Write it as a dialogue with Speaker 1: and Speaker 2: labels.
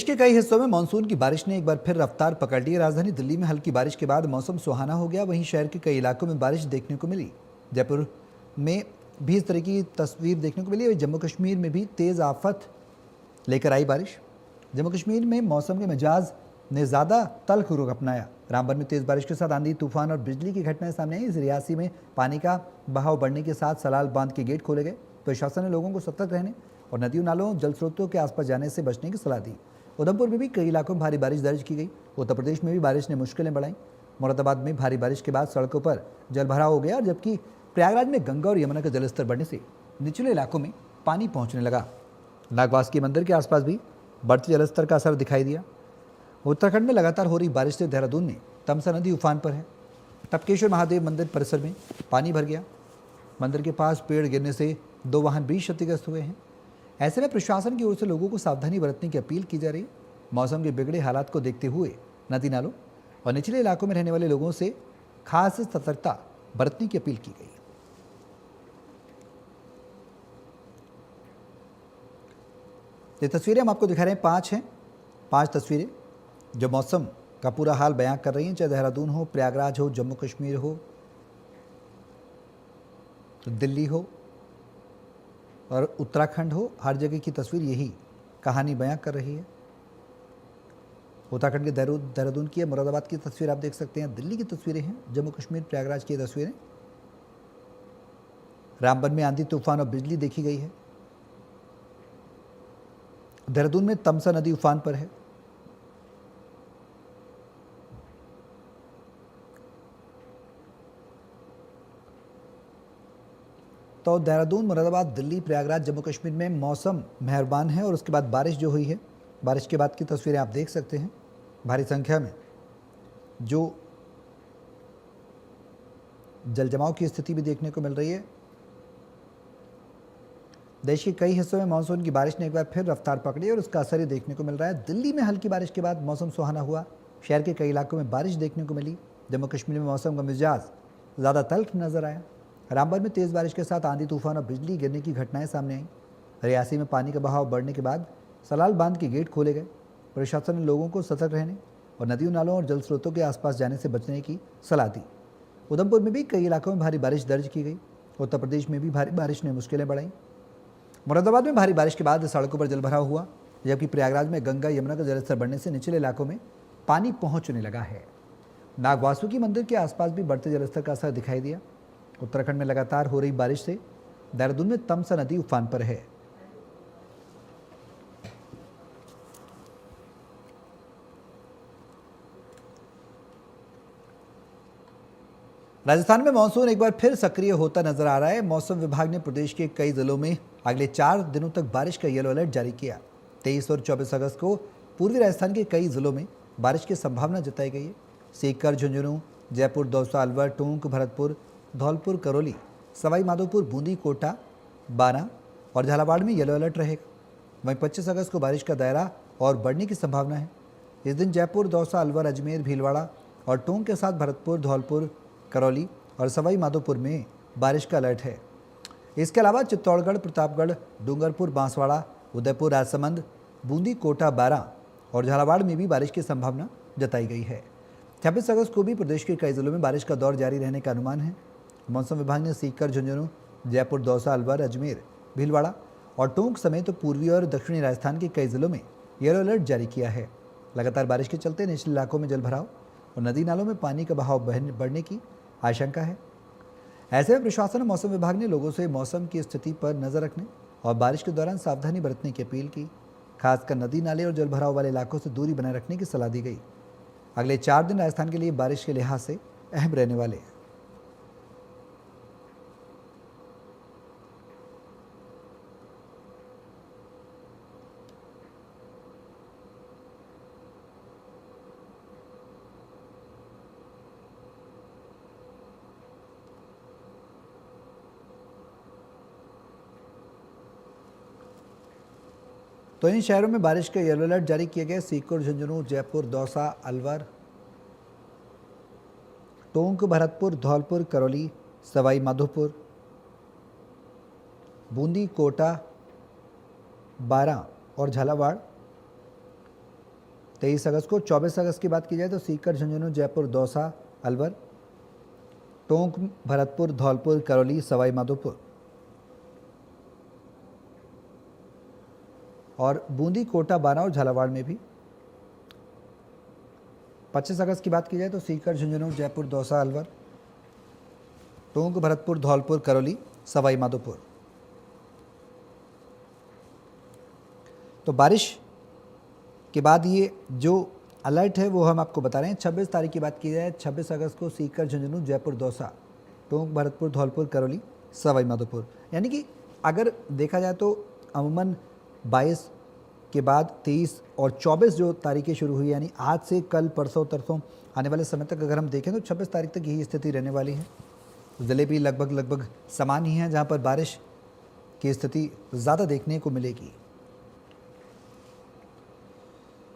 Speaker 1: के कई हिस्सों में मानसून की बारिश ने एक बार फिर रफ्तार पकड़ ली। राजधानी दिल्ली में हल्की बारिश के बाद मौसम सुहाना हो गया। वहीं शहर के कई इलाकों में बारिश देखने को मिली। जयपुर में भी इस तरह की तस्वीर देखने को मिली। वहीं जम्मू कश्मीर में भी तेज़ आफत लेकर आई बारिश। जम्मू कश्मीर में मौसम के मिजाज ने ज़्यादा तल्ख रुख अपनाया। रामबन में तेज़ बारिश के साथ आंधी तूफान और बिजली की घटनाएं सामने आई। इस रियासी में पानी का बहाव बढ़ने के साथ सलाल बांध के गेट खोले गए। प्रशासन ने लोगों को सतर्क रहने और नदियों नालों जल स्रोतों के आसपास जाने से बचने की सलाह दी। उधमपुर में भी कई इलाकों में भारी बारिश दर्ज की गई। उत्तर प्रदेश में भी बारिश ने मुश्किलें बढ़ाई। मुरादाबाद में भारी बारिश के बाद सड़कों पर जलभराव हो गया, जबकि प्रयागराज में गंगा और यमुना का जलस्तर बढ़ने से निचले इलाकों में पानी पहुंचने लगा। नागवासुकी मंदिर के आसपास भी बढ़ते जलस्तर का असर दिखाई दिया। उत्तराखंड में लगातार हो रही बारिश से देहरादून में तमसा नदी उफान पर है। टपकेश्वर महादेव मंदिर परिसर में पानी भर गया। मंदिर के पास पेड़ गिरने से 2 वाहन भी क्षतिग्रस्त हुए हैं। ऐसे में प्रशासन की ओर से लोगों को सावधानी बरतने की अपील की जा रही है। मौसम के बिगड़े हालात को देखते हुए नदी नालों और निचले इलाकों में रहने वाले लोगों से खास सतर्कता बरतने की अपील की गई है। ये तस्वीरें हम आपको दिखा रहे हैं, 5 हैं। 5 तस्वीरें जो मौसम का पूरा हाल बयां कर रही हैं, चाहे देहरादून हो, प्रयागराज हो, जम्मू कश्मीर हो, दिल्ली हो और उत्तराखंड हो, हर जगह की तस्वीर यही कहानी बयां कर रही है। उत्तराखंड के देहरादून की है, मुरादाबाद की तस्वीर आप देख सकते हैं, दिल्ली की तस्वीरें हैं, जम्मू कश्मीर प्रयागराज की तस्वीरें। रामबन में आंधी तूफान और बिजली देखी गई है। देहरादून में तमसा नदी उफान पर है। तो देहरादून, मुरादाबाद, दिल्ली, प्रयागराज, जम्मू कश्मीर में मौसम मेहरबान है और उसके बाद बारिश जो हुई है, बारिश के बाद की तस्वीरें आप देख सकते हैं। भारी संख्या में जो जल जमाव की स्थिति भी देखने को मिल रही है। देश के कई हिस्सों में मानसून की बारिश ने एक बार फिर रफ्तार पकड़ी और उसका असर ही देखने को मिल रहा है। दिल्ली में हल्की बारिश के बाद मौसम सुहाना हुआ। शहर के कई इलाकों में बारिश देखने को मिली। जम्मू कश्मीर में मौसम का मिजाज ज़्यादा तल्ख नजर आया। रामबन में तेज़ बारिश के साथ आंधी तूफान और बिजली गिरने की घटनाएं सामने आई। रियासी में पानी का बहाव बढ़ने के बाद सलाल बांध के गेट खोले गए। प्रशासन ने लोगों को सतर्क रहने और नदियों नालों और जल स्रोतों के आसपास जाने से बचने की सलाह दी। उधमपुर में भी कई इलाकों में भारी बारिश दर्ज की गई। उत्तर प्रदेश में भी भारी बारिश ने मुश्किलें बढ़ाई। मुरादाबाद में भारी बारिश के बाद सड़कों पर जलभराव हुआ, जबकि प्रयागराज में गंगा यमुना का जलस्तर बढ़ने से निचले इलाकों में पानी पहुंचने लगा है। नागवासुकी मंदिर के आसपास भी बढ़ते जलस्तर का असर दिखाई दिया। उत्तराखंड में लगातार हो रही बारिश से देहरादून में तमसा नदी उफान पर है। राजस्थान में मानसून एक बार फिर सक्रिय होता नजर आ रहा है। मौसम विभाग ने प्रदेश के कई जिलों में अगले 4 दिनों तक बारिश का येलो अलर्ट जारी किया। 23 और 24 अगस्त को पूर्वी राजस्थान के कई जिलों में बारिश की संभावना जताई गई है। सीकर, झुंझुनू, जयपुर, दौसा, अलवर, टोंक, भरतपुर, धौलपुर, करौली, सवाई माधोपुर, बूंदी, कोटा, बारां और झालावाड़ में येलो अलर्ट रहेगा। वहीं 25 अगस्त को बारिश का दायरा और बढ़ने की संभावना है। इस दिन जयपुर, दौसा, अलवर, अजमेर, भीलवाड़ा और टोंक के साथ भरतपुर, धौलपुर, करौली और सवाई माधोपुर में बारिश का अलर्ट है। इसके अलावा चित्तौड़गढ़, प्रतापगढ़, डूंगरपुर, बांसवाड़ा, उदयपुर, राजसमंद, बूंदी, कोटा, बारां और झालावाड़ में भी बारिश की संभावना जताई गई है। 26 अगस्त को भी प्रदेश के कई जिलों में बारिश का दौर जारी रहने का अनुमान है। मौसम विभाग ने सीकर, झुंझुनू, जयपुर, दौसा, अलवर, अजमेर, भीलवाड़ा और टोंक समेत पूर्वी और दक्षिणी राजस्थान के कई जिलों में येलो अलर्ट जारी किया है। लगातार बारिश के चलते निचले इलाकों में जलभराव और नदी नालों में पानी का बहाव बढ़ने की आशंका है। ऐसे में प्रशासन और मौसम विभाग ने लोगों से मौसम की स्थिति पर नजर रखने और बारिश के दौरान सावधानी बरतने की अपील की। खासकर नदी नाले और जलभराव वाले इलाकों से दूरी बनाए रखने की सलाह दी गई। अगले 4 दिन राजस्थान के लिए बारिश के लिहाज से अहम रहने वाले हैं। तो इन शहरों में बारिश के येलो अलर्ट जारी किए गए। सीकर, झुंझुनू, जयपुर, दौसा, अलवर, टोंक, भरतपुर, धौलपुर, करौली, सवाई माधोपुर, बूंदी, कोटा, बारां और झालावाड़ 23 अगस्त को। 24 अगस्त की बात की जाए तो सीकर, झुंझुनू, जयपुर, दौसा, अलवर, टोंक, भरतपुर, धौलपुर, करौली, सवाई माधोपुर और बूंदी, कोटा, बाना और झालावाड़ में भी। 25 अगस्त की बात की जाए तो सीकर, झुंझुनू, जयपुर, दौसा, अलवर, टोंक, भरतपुर, धौलपुर, करौली, सवाई माधोपुर। तो बारिश के बाद ये जो अलर्ट है वो हम आपको बता रहे हैं। 26 तारीख की बात की जाए, 26 अगस्त को सीकर, झुंझुनू, जयपुर, दौसा, टोंक, भरतपुर, धौलपुर, करौली, सवाई माधोपुर। यानी कि अगर देखा जाए तो अमूमन 22 के बाद 23 और 24 जो तारीखें शुरू हुई, यानी आज से कल, परसों, तरसों आने वाले समय तक अगर हम देखें तो 26 तारीख तक यही स्थिति रहने वाली है। ज़िले भी लगभग समान ही हैं, जहाँ पर बारिश की स्थिति ज़्यादा देखने को मिलेगी।